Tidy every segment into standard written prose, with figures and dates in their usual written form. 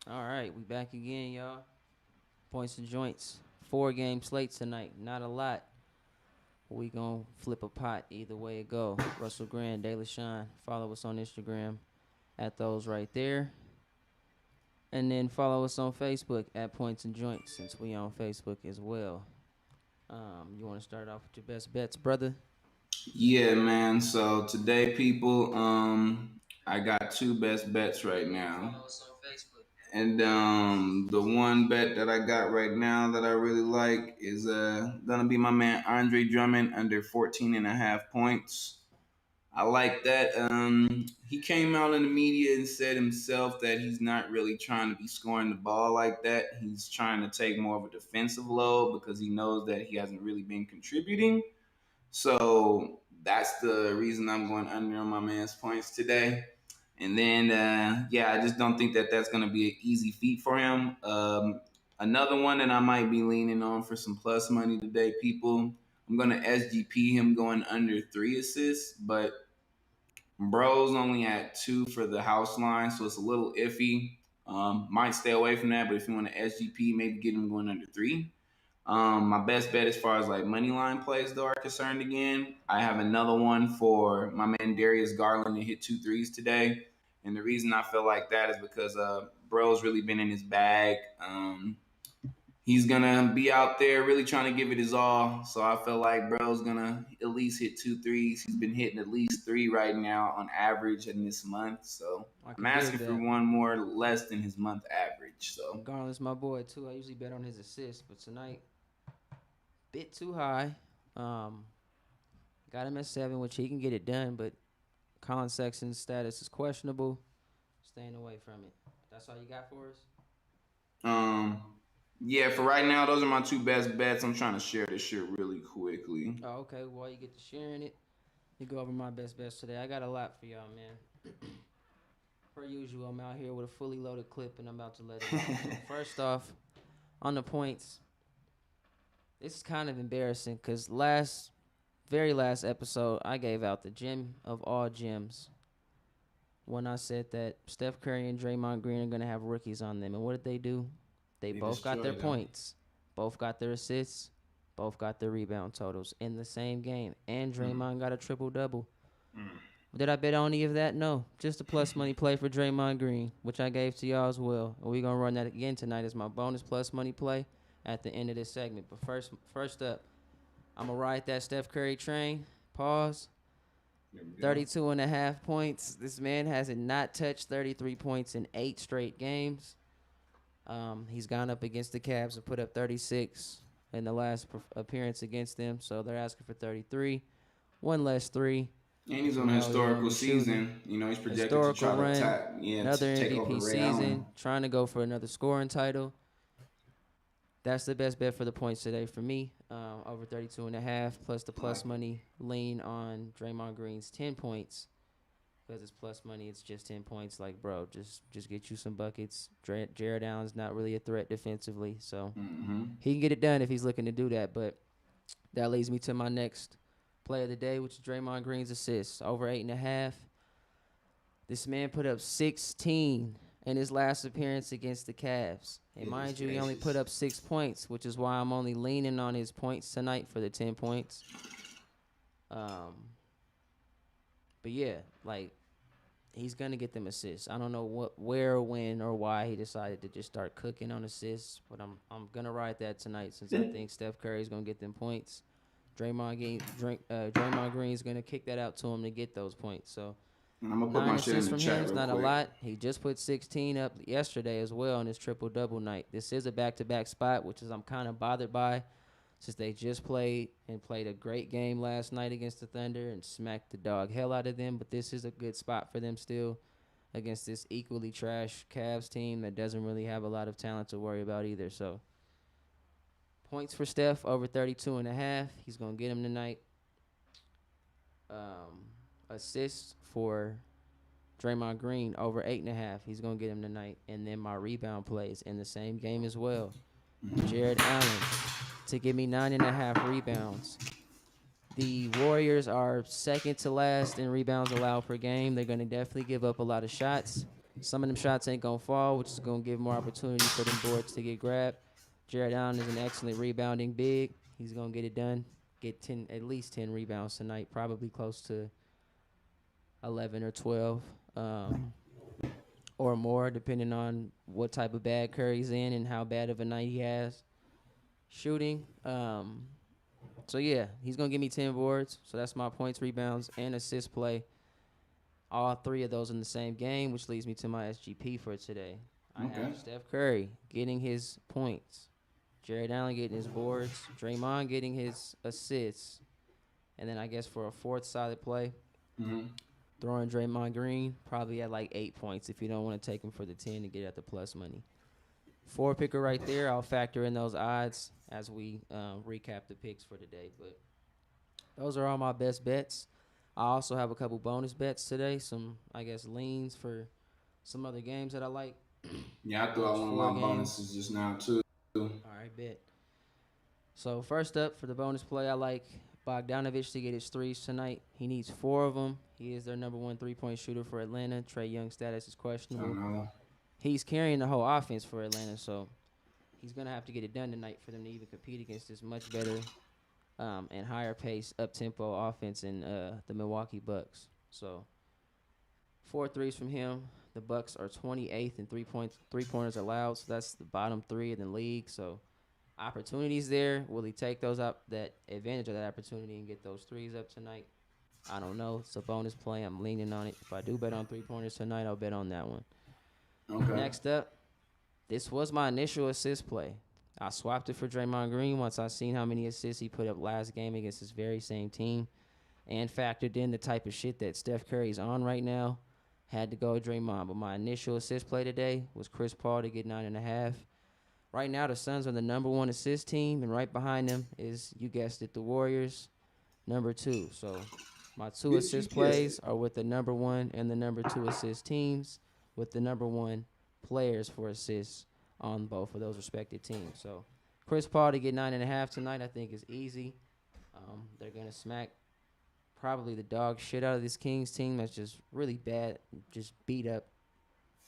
All right, we back again, y'all. Points and joints. 4-game slate tonight. Not a lot. We gonna flip a pot either way it go. Russell Grande, Delasean. Follow us on Instagram at those right there. And then follow us on Facebook at Points and Joints since we on Facebook as well. You want to start off with your best bets, brother? Yeah, man. So today, people, I got two best bets right now. Follow us on Facebook. And the one bet that I got right now that I really like is gonna be my man Andre Drummond under 14 and a half points. I like that. He came out in the media and said himself that he's not really trying to be scoring the ball like that. He's trying to take more of a defensive load because he knows that he hasn't really been contributing. So that's the reason I'm going under on my man's points today. And then, yeah, I just don't think that that's going to be an easy feat for him. Another one that I might be leaning on for some plus money today, people. I'm going to SGP him going under 3 assists, but Bro's only at 2 for the house line, so it's a little iffy. Might stay away from that, but if you want to SGP, maybe get him going under 3. My best bet as far as like money line plays though are concerned again, I have another one for my man Darius Garland to hit 2 threes today. And the reason I feel like that is because Bro's really been in his bag. He's gonna be out there really trying to give it his all. So I feel like Bro's gonna at least hit 2 threes. He's been hitting at least three right now on average in this month. So I I'm can dig asking for that. one more less than his month average. So Garland's my boy too. I usually bet on his assists, but tonight bit too high. Um, got him at 7, which he can get it done, but Colin Sexton's status is questionable. Staying away from it. That's all you got for us? um yeah, for right now, those are my two best bets. I'm trying to share this shit really quickly. Oh, okay. Well, you get to sharing it. You go over my best bets today. I got a lot for y'all, man. Per usual, I'm out here with a fully loaded clip, and I'm about to let it off. So first off, on the points, this is kind of embarrassing because very last episode, I gave out the gem of all gems when I said that Steph Curry and Draymond Green are going to have rookies on them. And what did they do? They They both got their destroyed them. points, both got their assists, both got their rebound totals in the same game. And Mm, Draymond got a triple double. mm. Did I bet on any of that? No. Just a plus money play for Draymond Green, which I gave to y'all as well. And we're going to run that again tonight as my bonus plus money play at the end of this segment. But first up, I'm going to ride that Steph Curry train. Pause. There we go. 32 and a half points. This man hasn't not touched 33 points in 8 straight games. He's gone up against the Cavs and put up 36 in the last appearance against them. So they're asking for 33. One less three. And he's You on a know, he gonna historical be shooting. season. You know, he's projected to Historical try to run. to Another take over MVP Ray Allen. season. Trying to go for another scoring title. That's the best bet for the points today for me. Over 32 and a half, plus the I like plus money lean on Draymond Green's 10 points. Because it's plus money, it's just 10 points. Like, bro, just get you some buckets. Jared Allen's not really a threat defensively, so it. Mm-hmm. he can get it done if he's looking to do that. But that leads me to my next play of the day, which is Draymond Green's assists. Over 8.5. This man put up 16 in his last appearance against the Cavs. And Goodness mind you, he only put gracious. up 6 points, which is why I'm only leaning on his points tonight for the 10 points. Um, but yeah, like, he's gonna get them assists. I don't know where, when, or why he decided to just start cooking on assists, but I'm gonna ride that tonight since I think Steph Curry's gonna get them points. Draymond Green's gonna kick that out to him to get those points. So And I'm gonna put 9 my shit in assists the from him chat is real not a quick. lot. He just put 16 up yesterday as well on his triple double night. This is a back-to-back spot, which is I'm kind of bothered by, since they just played a great game last night against the Thunder and smacked the dog hell out of them. But this is a good spot for them still against this equally trash Cavs team that doesn't really have a lot of talent to worry about either. So points for Steph over 32 and a half. He's going to get him tonight. Assists for Draymond Green over 8.5. He's going to get him tonight. And then my rebound plays in the same game as well. Jared Allen to give me 9.5 rebounds. The Warriors are second to last in rebounds allowed per game. They're going to definitely give up a lot of shots. Some of them shots ain't gonna fall, which is gonna give more opportunity for them boards to get grabbed. Jared Allen is an excellent rebounding big. He's gonna get it done. Get 10, at least 10 rebounds tonight, probably close to 11 or 12, or more, depending on what type of bad Curry's in and how bad of a night he has shooting. So yeah, he's gonna give me 10 boards. So that's my points, rebounds, and assist play. All three of those in the same game, which leads me to my SGP for today. I Okay. have Steph Curry getting his points, Jared Allen getting his boards, Draymond getting his assists, and then I guess for a fourth solid play, Mm-hmm. throwing Draymond Green probably at like 8 points if you don't want to take him for the 10 to get at the plus money. Four picker right there. I'll factor in those odds as we recap the picks for today. But those are all my best bets. I also have a couple bonus bets today. Some, I guess, leans for some other games that I like. Yeah, I threw out Those one of four my games. bonuses just now too. All right, bet. So first up for the bonus play, I like Bogdanovich to get his threes tonight. He needs 4 of them. He is their number 1 3-point shooter for Atlanta. Trae Young's status is I questionable. know. He's carrying the whole offense for Atlanta, so he's going to have to get it done tonight for them to even compete against this much better and higher pace, up-tempo offense in the Milwaukee Bucks. So 4 threes from him. The Bucks are 28th in three-pointers allowed, so that's the bottom 3 in the league. So opportunities there. Will he take those up, that advantage of that opportunity and get those threes up tonight? I don't know. It's a bonus play. I'm leaning on it. If I do bet on 3-pointers tonight, I'll bet on that one. Okay. Next up, this was my initial assist play. I swapped it for Draymond Green once I seen how many assists he put up last game against this very same team and factored in the type of shit that Steph Curry's on right now. Had to go with Draymond. But my initial assist play today was Chris Paul to get 9.5. Right now, the Suns are the number 1 assist team, and right behind them is, you guessed it, the Warriors, number 2. So my 2 Bitch, you assist guessed plays it. are with the number 1 and the number 2 assist teams, with the number 1 players for assists on both of those respective teams. So Chris Paul to get 9.5 tonight, I think, is easy. They're gonna smack probably the dog shit out of this Kings team that's just really bad, just beat up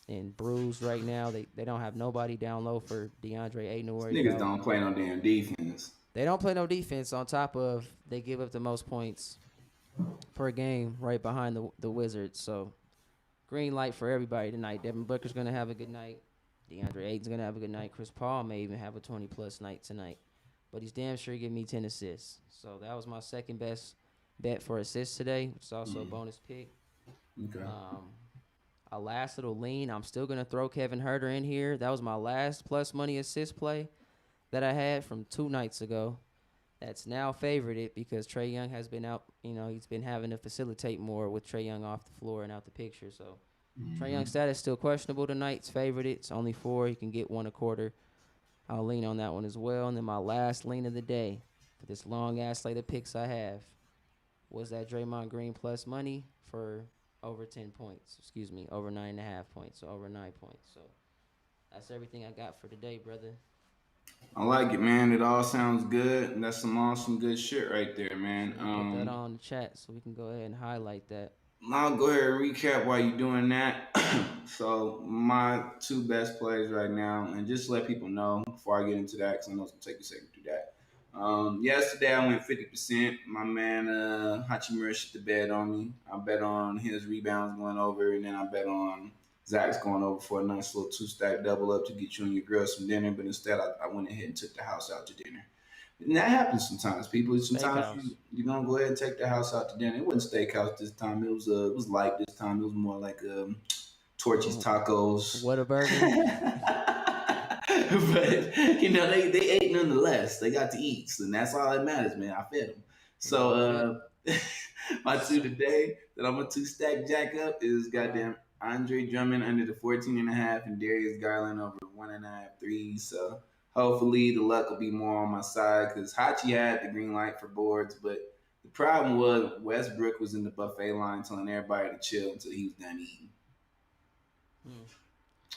and bruised right now. They don't have nobody down low for DeAndre Ayton to worry Niggas about. don't play no damn defense. They don't play no defense. On top of, they give up the most points per game, right behind the Wizards. So green light for everybody tonight. Devin Booker's gonna have a good night. DeAndre Ayton's gonna have a good night. Chris Paul may even have a 20+ night tonight, but he's damn sure giving me 10 assists. So that was my second best bet for assists today. It's also a bonus pick. Okay. A last little lean. I'm still gonna throw Kevin Huerter in here. That was my last plus money assist play that I had from 2 nights ago. That's now favorited because Trae Young has been out. You know, he's been having to facilitate more with Trae Young off the floor and out the picture. So Trae Young's status still questionable tonight. It's favored. It's only 4. You can get 1.25. I'll lean on that one as well. And then my last lean of the day for this long ass slate of picks I have was that Draymond Green plus money for over 10 points. Excuse me, over 9.5 points. So over 9 points. So that's everything I got for today, brother. I like it, man. It all sounds good. And that's some awesome good shit right there, So man. you put that on the chat so we can go ahead and highlight that. I'll go ahead and recap while you're doing that. So my 2 best plays right now, and just let people know before I get into that, because I know it's gonna take a second to do that. Yesterday I went 50%. My man Hachimura shit the bed on me. I bet on his rebounds going over, and then I bet on Zach's going over for a nice little 2-stack double up to get you and your girl some dinner. But instead, I went ahead and took the house out to dinner. And that happens sometimes, people. Sometimes Steakhouse. you gonna go ahead and take the house out to dinner. It wasn't steakhouse this time. It was light this time. It was more like Torchy's tacos. Whataburger. But they ate nonetheless. They got to eat, so that's all that matters, man. I fed them. So my 2 today that I'm a 2-stack jack up is goddamn Andre Drummond under the 14.5 and Darius Garland over 1.5 threes. So hopefully the luck will be more on my side because Hachi had the green light for boards, but the problem was Westbrook was in the buffet line telling everybody to chill until he was done eating.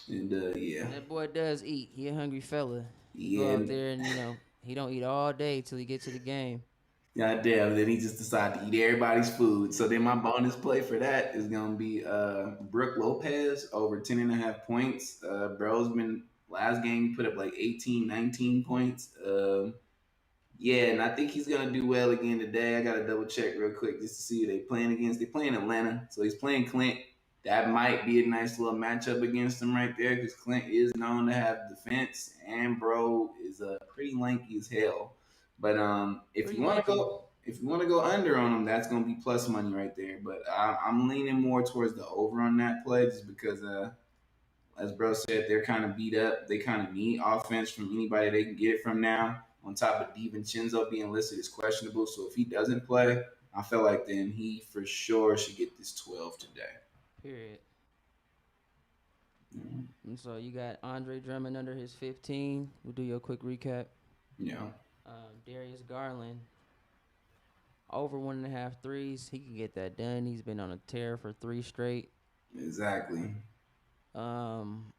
And yeah. That boy does eat. He a hungry fella. He Yeah. go out there and, he don't eat all day till he get to the game. God damn, then he just decided to eat everybody's food. So then my bonus play for that is gonna be Brooke Lopez over 10.5 points. Bro's been last game he put up like 18, 19 points. Yeah, and I think he's gonna do well again today. I gotta double check real quick just to see who they playing against. They playing Atlanta, so he's playing Clint. That might be a nice little matchup against him right there because Clint is known to have defense, and bro is pretty lanky as hell. But if Pretty you want to lanky. go, if you want to go under on him, that's gonna be plus money right there. But I'm leaning more towards the over on that play just because as bro said, they're kind of beat up. They kind of need offense from anybody they can get it from now. On top of DiVincenzo being listed as questionable, so if he doesn't play, I feel like then he for sure should get this 12 today. Period. Mm, And so you got Andre Drummond under his 15. We'll do your quick recap. yeah, Darius Garland over 1.5 threes. He can get that done. He's been on a tear for 3 straight. exactly. Um,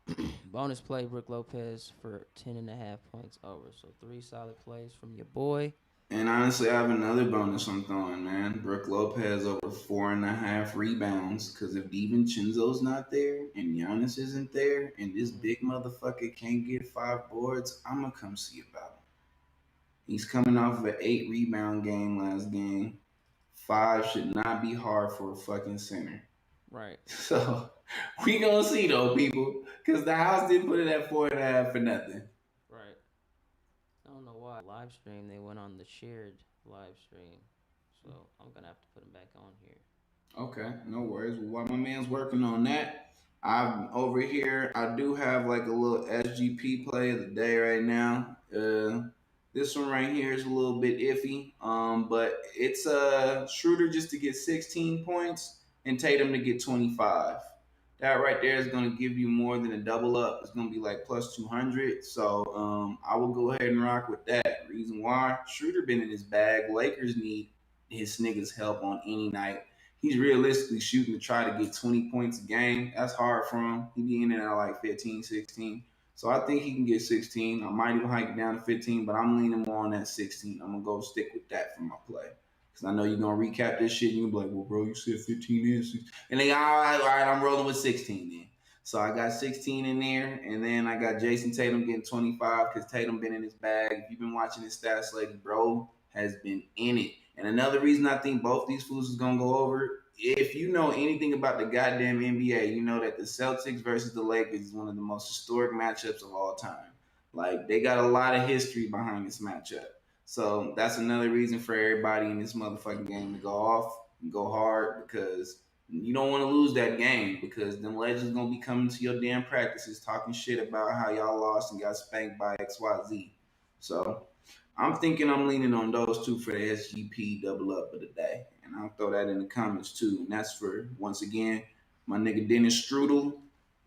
bonus play Brooke Lopez for 10.5 points over. So 3 solid plays from your boy. And honestly, I have another bonus I'm throwing, man. Brooke Lopez over 4.5 rebounds. Because if DiVincenzo's not there and Giannis isn't there and this Mm-hmm. big motherfucker can't get 5 boards, I'm going to come see about him. He's coming off of an 8 rebound game last game. 5 should not be hard for a fucking center. Right, So we gonna see though, people, because the house didn't put it at 4.5 for nothing. right. I don't know why. Live stream, they went on the shared live stream. So I'm going to have to put him back on here. Okay, no worries. Well, while my man's working on that, I'm over here. I do have like a little SGP play of the day right now. This one right here is a little bit iffy. But it's Schroeder just to get 16 points and Tatum to get 25. That right there is going to give you more than a double up. It's going to be like plus 200. So I will go ahead and rock with that. Reason why Schroeder been in his bag. Lakers need his niggas help on any night. He's realistically shooting to try to get 20 points a game. That's hard for him. He be in it at like 15, 16. So I think he can get 16. I might even hike it down to 15, but I'm leaning more on that 16. I'm going to go stick with that for my play. Because I know you're going to recap this shit and you're going to be like, well, bro, you said 15 is 16. And then, all right, I'm rolling with 16 then. So I got 16 in there, and then I got Jason Tatum getting 25 because Tatum been in his bag. If you've been watching his stats lately, bro has been in it. And another reason I think both these fools is gonna go over. If you know anything about the goddamn NBA, you know that the Celtics versus the Lakers is one of the most historic matchups of all time. Like they got a lot of history behind this matchup. So that's another reason for everybody in this motherfucking game to go off and go hard because you don't want to lose that game because them legends gonna be coming to your damn practices talking shit about how y'all lost and got spanked by XYZ. So I'm thinking I'm leaning on those two for the SGP double up of the day. And I'll throw that in the comments too. And that's for, once again, my nigga Dennis Strudel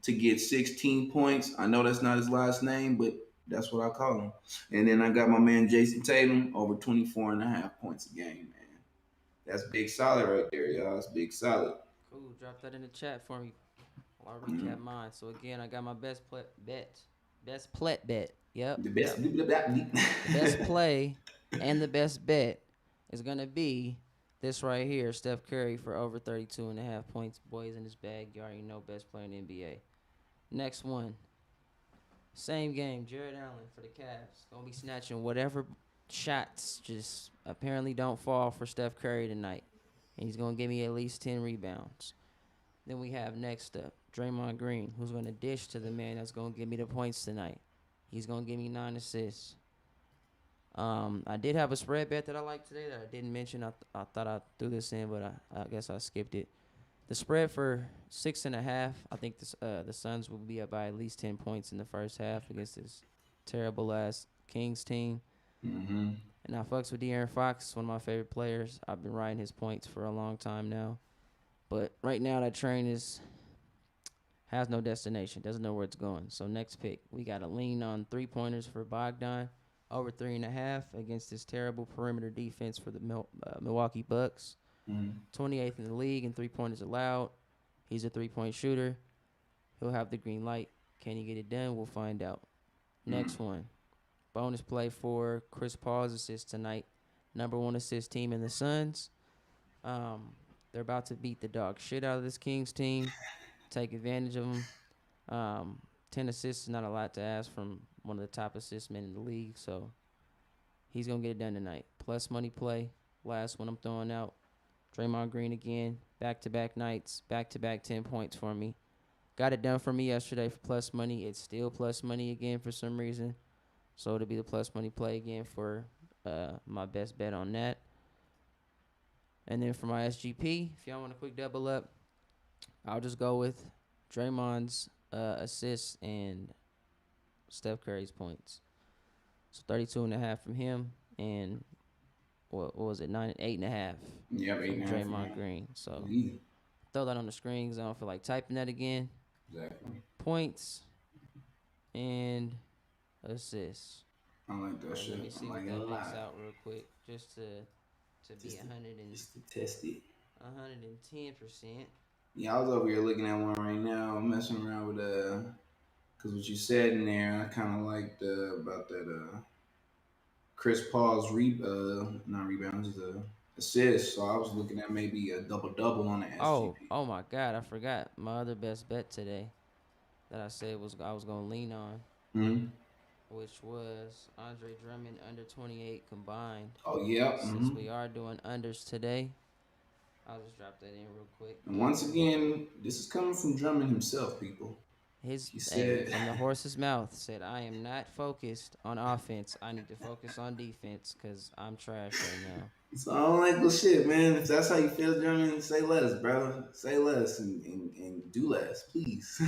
to get 16 points. I know that's not his last name, but that's what I call him. And then I got my man Jason Tatum over 24.5 points a game, man. That's big solid right there, y'all. It's big solid. Cool. Drop that in the chat for me while I Mm. recap mine. So again, I got my best bet. Best plet bet. Yep. The best. The best play and the best bet is going to be this right here. Steph Curry for over 32.5 points. Boys in his bag. You already know best player in the NBA. Next one. Same game. Jared Allen for the Cavs. Going to be snatching whatever shots just apparently don't fall for Steph Curry tonight. And he's going to give me at least 10 rebounds. Then we have next up Draymond Green, who's going to dish to the man that's going to give me the points tonight. He's going to give me 9 assists. I did have a spread bet that I liked today that I didn't mention. I thought I threw this in, but I guess I skipped it. The spread for 6.5. I think the Suns will be up by at least 10 points in the first half against this terrible ass Kings team. Mm-hmm. And I fucks with De'Aaron Fox, one of my favorite players. I've been riding his points for a long time now. But right now that train has no destination, doesn't know where it's going. So next pick, we got to lean on 3-pointers for Bogdan, over 3.5 against this terrible perimeter defense for the Milwaukee Bucks. Mm-hmm. 28th in the league in 3-pointers allowed. He's a 3-point shooter. He'll have the green light. Can he get it done? We'll find out. Next one, bonus play for Chris Paul's assist tonight. number one assist team in the Suns. They're about to beat the dog shit out of this Kings team. Take advantage of them. 10 assists is not a lot to ask from one of the top assist men in the league, so he's going to get it done tonight. Plus money play. Last one I'm throwing out. Draymond Green again. Back-to-back nights. Back-to-back 10 points for me. Got it done for me yesterday for plus money. It's still plus money again for some reason. So it'll be the plus money play again for my best bet on that. And then for my SGP, if y'all want a quick double up, I'll just go with Draymond's assists and Steph Curry's points. So 32.5 from him, and what was it? 8.5 Yep, from 8.5 Draymond Green. So throw that on the screen because I don't feel like typing that again. Exactly. Points and assists. I like that shit. Let me see what that makes out real quick, just to be 100 and just to test it. 110%. Yeah, I was over here looking at one right now, messing around with because what you said in there, I kind of liked about that Chris Paul's not rebounds, just assist. So I was looking at maybe a double on the SGP. Oh my God, I forgot my other best bet today that I said I was gonna lean on, which was Andre Drummond under 28 combined. Oh yeah. Since we are doing unders today, I'll just drop that in real quick. And once again, this is coming from Drummond himself, people. He said from the horse's mouth, said, "I am not focused on offense. I need to focus on defense because I'm trash right now." So I don't like this shit, man. If that's how you feel, Drummond, say less, bro. Say less and do less, please.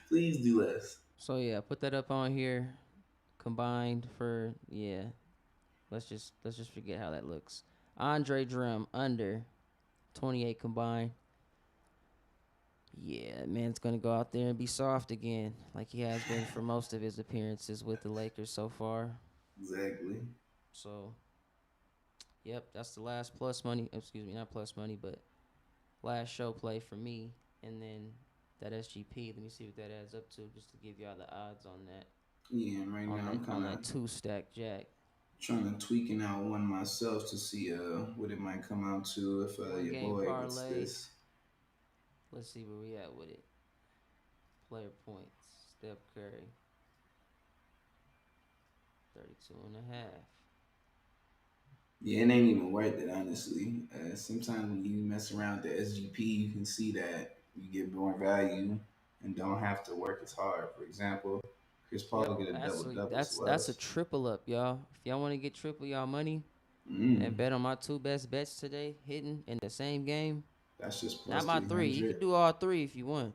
Please do less. So yeah, put that up on here. Combined for Let's just forget how that looks. Andre Drum under 28 combined. Yeah, man's gonna go out there and be soft again, like he has been for most of his appearances with the Lakers so far. Exactly. So, yep, that's the last plus money. Excuse me, not plus money, but last show play for me. And then that SGP. Let me see what that adds up to, just to give y'all the odds on that. Yeah, right now I'm kind of 2-stack jack. Trying to tweaking out one myself to see what it might come out to if your boy gets this. Let's see where we at with it. Player points. Steph Curry. 32.5. Yeah, it ain't even worth it, honestly. Sometimes when you mess around with the SGP, you can see that you get more value and don't have to work as hard. For example, Chris Paul get a double. That's a triple up, y'all. If y'all want to get triple y'all money and bet on my two best bets today, hitting in the same game. That's just plus not my 3. You can do all 3 if you want.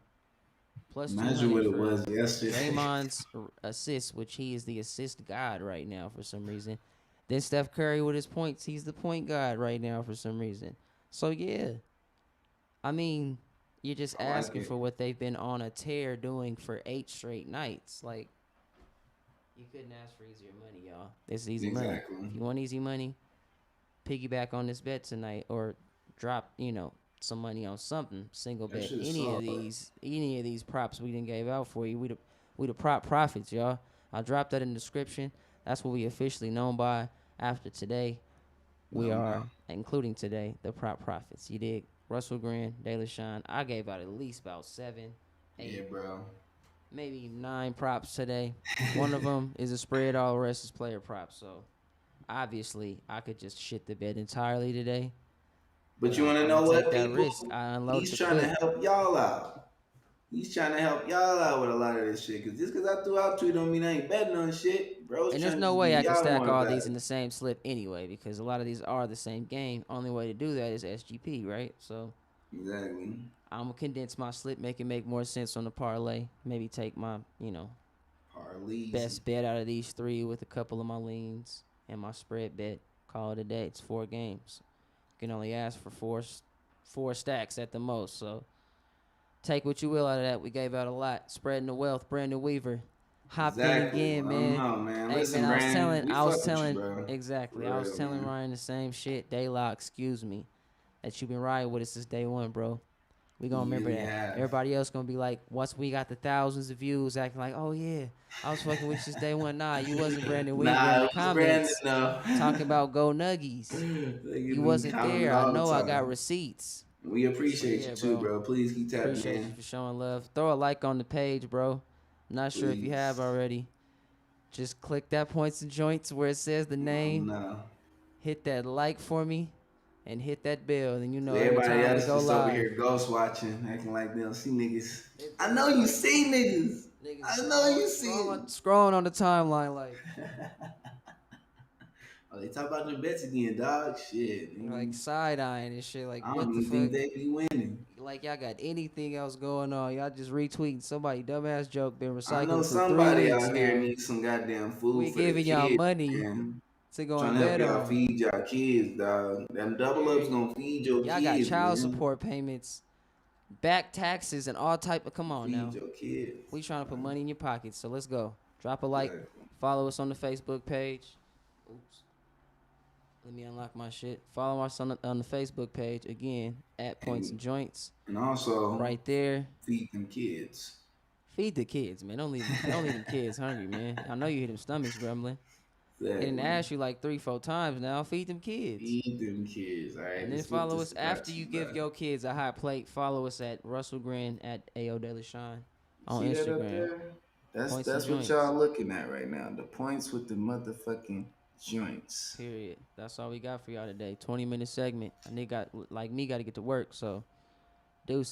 Plus imagine what it was yesterday. Draymond's assist, which he is the assist god right now for some reason. Then Steph Curry with his points, he's the point guard right now for some reason. So yeah, I mean, you're just asking for what they've been on a tear doing for 8 straight nights. Like, you couldn't ask for easier money, y'all. This is easy money. If you want easy money, piggyback on this bet tonight or drop, some money on something, single bet. Any of these props we didn't gave out for you, we the prop profits, y'all. I'll drop that in the description. That's what we officially known by after today. We are, including today, the prop profits. You dig? Russell Grande, Delasean. I gave out at least about 7, 8. Yeah, bro. Maybe 9 props today. One of them is a spread. All the rest is player props. So, obviously, I could just shit the bed entirely today. But you want to know what, that people? Risk. He's trying to help y'all out. He's trying to help y'all out with a lot of this shit. Because just because I threw out 2 don't mean I ain't betting on shit. Bro, and there's no way I can stack all these in the same slip anyway. Because a lot of these are the same game. Only way to do that is SGP, right? So exactly. I'm going to condense my slip, make it make more sense on the parlay. Maybe take my, parlays. Best bet out of these 3 with a couple of my leans and my spread bet. Call it a day. It's 4 games. You can only ask for 4 stacks at the most. So take what you will out of that. We gave out a lot. Spreading the wealth. Brandon Weaver. Hop in again, man. Man. Hey, listen, man, I was telling Ryan Ryan the same shit. Daylock, excuse me, that you've been riding with us since day one, bro. We gonna You remember really that. have. Everybody else gonna be like, once we got the thousands of views, acting like, oh yeah, I was fucking with you since day one. Nah, you wasn't Brandon Weaver in Nah, the it was Brandon comments though. talking about go Nuggies. Niggas You be wasn't commenting there. I all the know I got time. receipts. We So appreciate yeah, you too, bro. bro. Please keep tapping Appreciate you in. for showing love. Throw a like on the page, bro. Not sure if you have Please. already. Just click that points and joints where it says the name. No. Hit that like for me, and hit that bell. Then you know every Everybody time we else go just over live. here ghost watching, acting like they don't see niggas. Hit I that know you like. see niggas. Niggas I know you see. scrolling on the timeline like Oh, they talk about them bets again, dog. Shit. side eyeing and shit. Like I what don't the even fuck? think they be winning. Like y'all got anything else going on? Y'all just retweeting somebody dumbass joke been I know recycled for 3 somebody weeks out here now. needs some goddamn food We for the giving y'all kids, money man. to go Trying and to help bet y'all on. feed y'all kids, dog. Them double ups Period. gonna feed your Y'all got kids, child man. support payments, back taxes, and all type of. Come on Feed now. your kids. We trying to put money in your pockets, so let's go. Drop a like. Exactly. Follow us on the Facebook page. Oops. Let me unlock my shit. Follow us on the Facebook page again at Points and Joints. And also Right there. feed them kids. Feed the kids, man. Don't leave them kids hungry, man. I know you hear them stomachs grumbling. They didn't Exactly. ask you like 3-4 times now. Feed them kids. Feed them kids. All right. And then Let's get follow this us after about you you, give bro. your kids a hot plate. Follow us at Russell Grande at AO Delasean on See that up Instagram. there? That's Points and that's what joints. y'all looking at right now. The points with the motherfucking joints. Period. That's all we got for y'all today. 20-minute segment. A nigga got to get to work, so deuces.